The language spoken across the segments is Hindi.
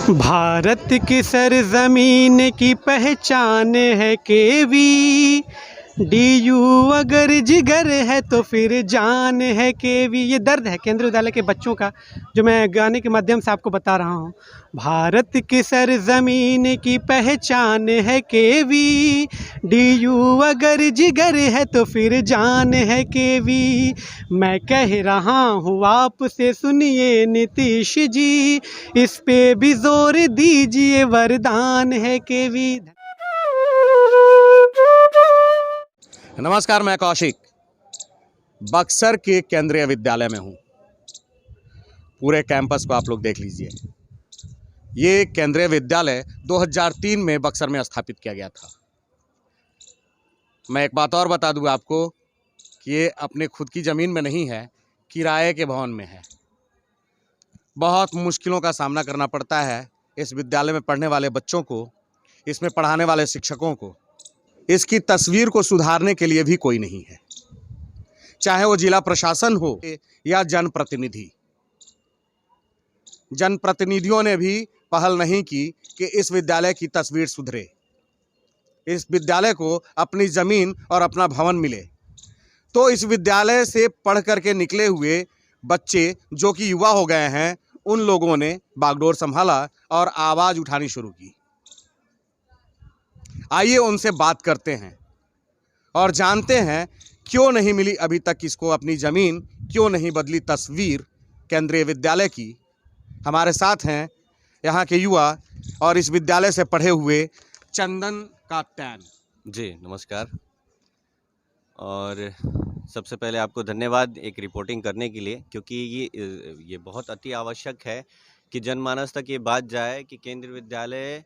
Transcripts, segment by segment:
भारत की सरजमीन की पहचान है केवी। डीयू अगर जिगर है तो फिर जान है केवी। ये दर्द है केंद्रीय विद्यालय के बच्चों का, जो मैं गाने के माध्यम से आपको बता रहा हूँ। भारत की सरजमीन की पहचान है केवी। डीयू अगर जिगर है तो फिर जान है केवी। मैं कह रहा हूँ आपसे सुनिए नीतीश जी, इस पे भी जोर दीजिए, वरदान है केवी। नमस्कार, मैं कौशिक बक्सर के केंद्रीय विद्यालय में हूं। पूरे कैंपस को आप लोग देख लीजिए। ये केंद्रीय विद्यालय 2003 में बक्सर में स्थापित किया गया था। मैं एक बात और बता दूं आपको कि ये अपने खुद की ज़मीन में नहीं है, किराए के भवन में है। बहुत मुश्किलों का सामना करना पड़ता है इस विद्यालय में पढ़ने वाले बच्चों को, इसमें पढ़ाने वाले शिक्षकों को। इसकी तस्वीर को सुधारने के लिए भी कोई नहीं है, चाहे वो जिला प्रशासन हो या जनप्रतिनिधि। जनप्रतिनिधियों ने भी पहल नहीं की कि इस विद्यालय की तस्वीर सुधरे, इस विद्यालय को अपनी ज़मीन और अपना भवन मिले। तो इस विद्यालय से पढ़ करके निकले हुए बच्चे जो कि युवा हो गए हैं, उन लोगों ने बागडोर संभाला और आवाज़ उठानी शुरू की। आइए उनसे बात करते हैं और जानते हैं क्यों नहीं मिली अभी तक इसको अपनी ज़मीन, क्यों नहीं बदली तस्वीर केंद्रीय विद्यालय की। हमारे साथ हैं यहाँ के युवा और इस विद्यालय से पढ़े हुए चंदन कात्यायन जी। नमस्कार। और सबसे पहले आपको धन्यवाद एक रिपोर्टिंग करने के लिए, क्योंकि ये बहुत अति आवश्यक है कि जनमानस तक ये बात जाए कि केंद्रीय विद्यालय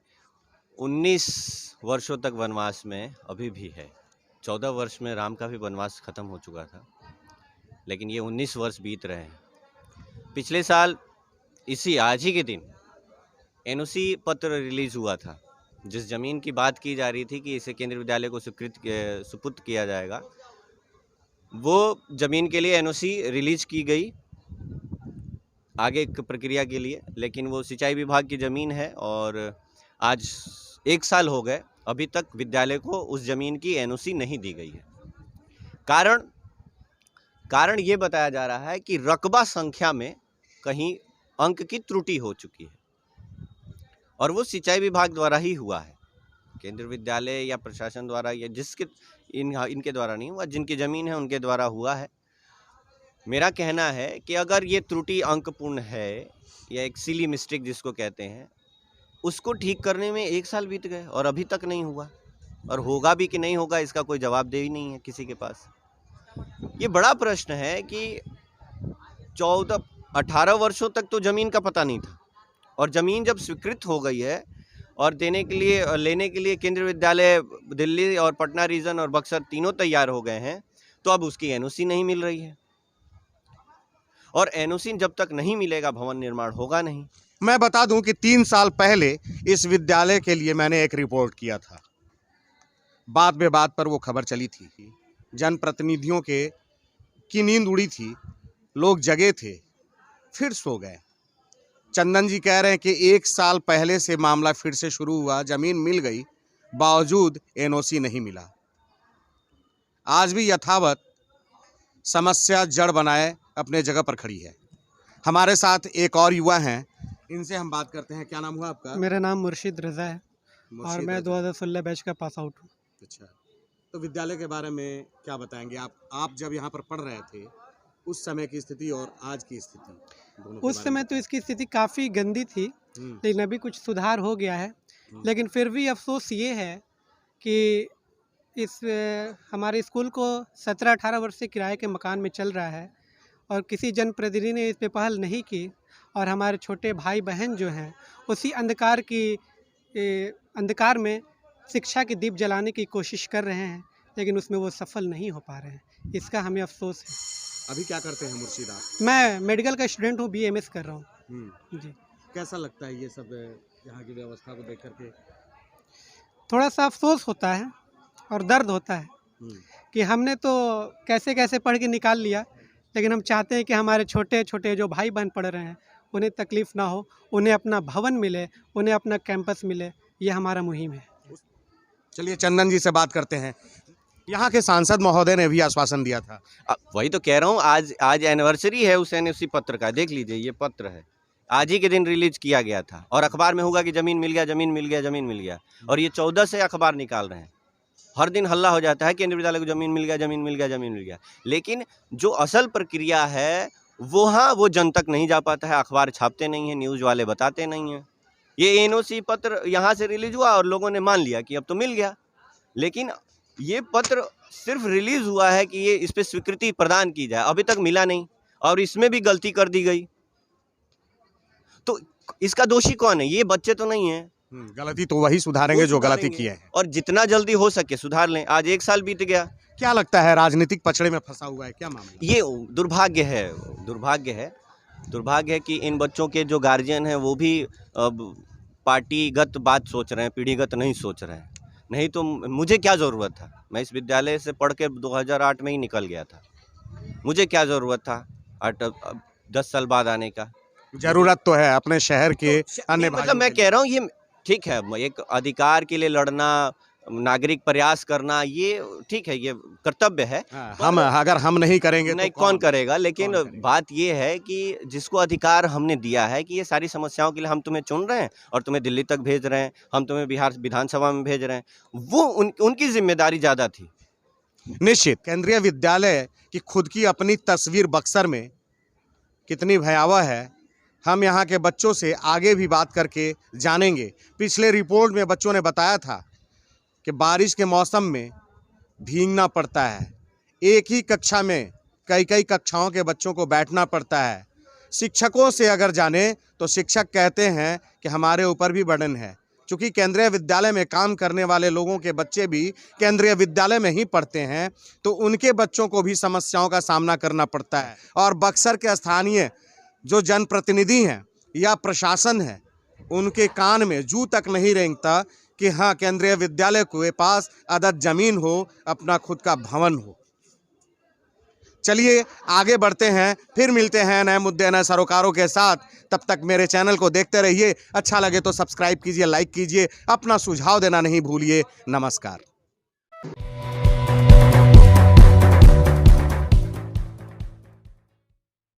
19 वर्षों तक वनवास में अभी भी है। 14 वर्ष में राम का भी वनवास खत्म हो चुका था, लेकिन ये 19 वर्ष बीत रहे हैं। पिछले साल इसी आज ही के दिन एनओसी पत्र रिलीज़ हुआ था, जिस ज़मीन की बात की जा रही थी कि इसे केंद्रीय विद्यालय को सुपुर्द किया जाएगा, वो ज़मीन के लिए एनओसी रिलीज की गई आगे की प्रक्रिया के लिए। लेकिन वो सिंचाई विभाग की ज़मीन है और आज 1 साल हो गए, अभी तक विद्यालय को उस ज़मीन की एनओसी नहीं दी गई है। कारण ये बताया जा रहा है कि रकबा संख्या में कहीं अंक की त्रुटि हो चुकी है, और वो सिंचाई विभाग द्वारा ही हुआ है। केंद्रीय विद्यालय या प्रशासन द्वारा या इनके द्वारा नहीं हुआ, जिनकी ज़मीन है उनके द्वारा हुआ है। मेरा कहना है कि अगर ये त्रुटि अंकपूर्ण है या एक सिली मिस्टेक जिसको कहते हैं, उसको ठीक करने में 1 साल बीत गए और अभी तक नहीं हुआ, और होगा भी कि नहीं होगा इसका कोई जवाबदेही नहीं है किसी के पास। ये बड़ा प्रश्न है कि 18 वर्षों तक तो ज़मीन का पता नहीं था, और ज़मीन जब स्वीकृत हो गई है और लेने के लिए केंद्रीय विद्यालय दिल्ली और पटना रीजन और बक्सर तीनों तैयार हो गए हैं, तो अब उसकी एनओसी नहीं मिल रही है, और एनओसी जब तक नहीं मिलेगा भवन निर्माण होगा नहीं। मैं बता दूं कि 3 साल पहले इस विद्यालय के लिए मैंने एक रिपोर्ट किया था। बात बे बात पर वो खबर चली थी, जनप्रतिनिधियों की नींद उड़ी थी, लोग जगे थे, फिर सो गए। चंदन जी कह रहे हैं कि 1 साल पहले से मामला फिर से शुरू हुआ, ज़मीन मिल गई, बावजूद एनओसी नहीं मिला। आज भी यथावत समस्या जड़ बनाए अपने जगह पर खड़ी है। हमारे साथ एक और युवा हैं, इनसे हम बात करते हैं। क्या नाम हुआ आपका? मेरा नाम मुर्शिद रज़ा है और मैं 2016 बैच का पास आउट हूँ। अच्छा, तो विद्यालय के बारे में क्या बताएंगे आप जब यहाँ पर पढ़ रहे थे उस समय की स्थिति और आज की स्थिति दोनों? उस समय तो इसकी स्थिति काफ़ी गंदी थी, लेकिन अभी कुछ सुधार हो गया है। लेकिन फिर भी अफसोस ये है कि हमारे स्कूल को 17-18 वर्ष से किराए के मकान में चल रहा है, और किसी जनप्रतिनिधि ने इस पे पहल नहीं की, और हमारे छोटे भाई बहन जो हैं उसी अंधकार में शिक्षा की दीप जलाने की कोशिश कर रहे हैं, लेकिन उसमें वो सफल नहीं हो पा रहे हैं। इसका हमें अफसोस है। अभी क्या करते हैं मुर्शिद आप? मैं मेडिकल का स्टूडेंट हूँ, BMS कर रहा हूँ जी। कैसा लगता है ये सब यहाँ की व्यवस्था को देख करके? थोड़ा सा अफसोस होता है और दर्द होता है कि हमने तो कैसे कैसे पढ़ के निकाल लिया, लेकिन हम चाहते हैं कि हमारे छोटे छोटे जो भाई बहन पढ़ रहे हैं उन्हें तकलीफ़ ना हो, उन्हें अपना भवन मिले, उन्हें अपना कैंपस मिले, ये हमारा मुहिम है। चलिए चंदन जी से बात करते हैं। यहाँ के सांसद महोदय ने भी आश्वासन दिया था। वही तो कह रहा हूँ, आज एनिवर्सरी है उस एनओसी पत्र का। देख लीजिए, ये पत्र है, आज ही के दिन रिलीज किया गया था, और अखबार में होगा कि ज़मीन मिल गया, ज़मीन मिल गया, ज़मीन मिल गया, और ये 14 से अखबार निकाल रहे हैं। हर दिन हल्ला हो जाता है केंद्रीय विद्यालय को ज़मीन मिल गया, ज़मीन मिल गया, ज़मीन मिल गया, लेकिन जो असल प्रक्रिया है वो जन तक नहीं जा पाता है। अखबार छापते नहीं हैं, न्यूज़ वाले बताते नहीं हैं। ये एनओसी पत्र यहाँ से रिलीज हुआ और लोगों ने मान लिया कि अब तो मिल गया, लेकिन ये पत्र सिर्फ रिलीज हुआ है कि ये इस पर स्वीकृति प्रदान की जाए, अभी तक मिला नहीं, और इसमें भी गलती कर दी गई। तो इसका दोषी कौन है? ये बच्चे तो नहीं है। गलती तो वही सुधारेंगे जो गलती किए हैं, और जितना जल्दी हो सके सुधार लें। आज 1 साल बीत गया। क्या लगता है राजनीतिक पचड़े में फंसा हुआ है क्या मामला? ये दुर्भाग्य है कि इन बच्चों के जो गार्जियन हैं वो भी अब पार्टीगत बात सोच रहे हैं, पीढ़ीगत नहीं सोच रहे हैं। नहीं तो मुझे क्या ज़रूरत था? मैं इस विद्यालय से पढ़ के 2008 में ही निकल गया था। मुझे क्या ज़रूरत था 10 साल बाद आने का? जरूरत तो है अपने शहर के अन्य मतलब मैं कह रहा हूँ, ये ठीक है, एक अधिकार के लिए लड़ना, नागरिक प्रयास करना, ये ठीक है, ये कर्तव्य है। हम अगर हम नहीं करेंगे नहीं, तो कौन करेगा? लेकिन बात ये है कि जिसको अधिकार हमने दिया है कि ये सारी समस्याओं के लिए हम तुम्हें चुन रहे हैं और तुम्हें दिल्ली तक भेज रहे हैं, हम तुम्हें बिहार विधानसभा में भेज रहे हैं, वो उनकी जिम्मेदारी ज़्यादा थी। निश्चित केंद्रीय विद्यालय की खुद की अपनी तस्वीर बक्सर में कितनी भयावह है, हम यहाँ के बच्चों से आगे भी बात करके जानेंगे। पिछले रिपोर्ट में बच्चों ने बताया था कि बारिश के मौसम में भीगना पड़ता है, एक ही कक्षा में कई कई कक्षाओं के बच्चों को बैठना पड़ता है। शिक्षकों से अगर जाने तो शिक्षक कहते हैं कि हमारे ऊपर भी बर्डन है, क्योंकि केंद्रीय विद्यालय में काम करने वाले लोगों के बच्चे भी केंद्रीय विद्यालय में ही पढ़ते हैं, तो उनके बच्चों को भी समस्याओं का सामना करना पड़ता है। और बक्सर के स्थानीय जो जनप्रतिनिधि हैं या प्रशासन है, उनके कान में जू तक नहीं रेंगता कि हाँ केंद्रीय विद्यालय के पास अदद जमीन हो, अपना खुद का भवन हो। चलिए आगे बढ़ते हैं, फिर मिलते हैं नए मुद्दे नए सरोकारों के साथ। तब तक मेरे चैनल को देखते रहिए, अच्छा लगे तो सब्सक्राइब कीजिए, लाइक कीजिए, अपना सुझाव देना नहीं भूलिए। नमस्कार।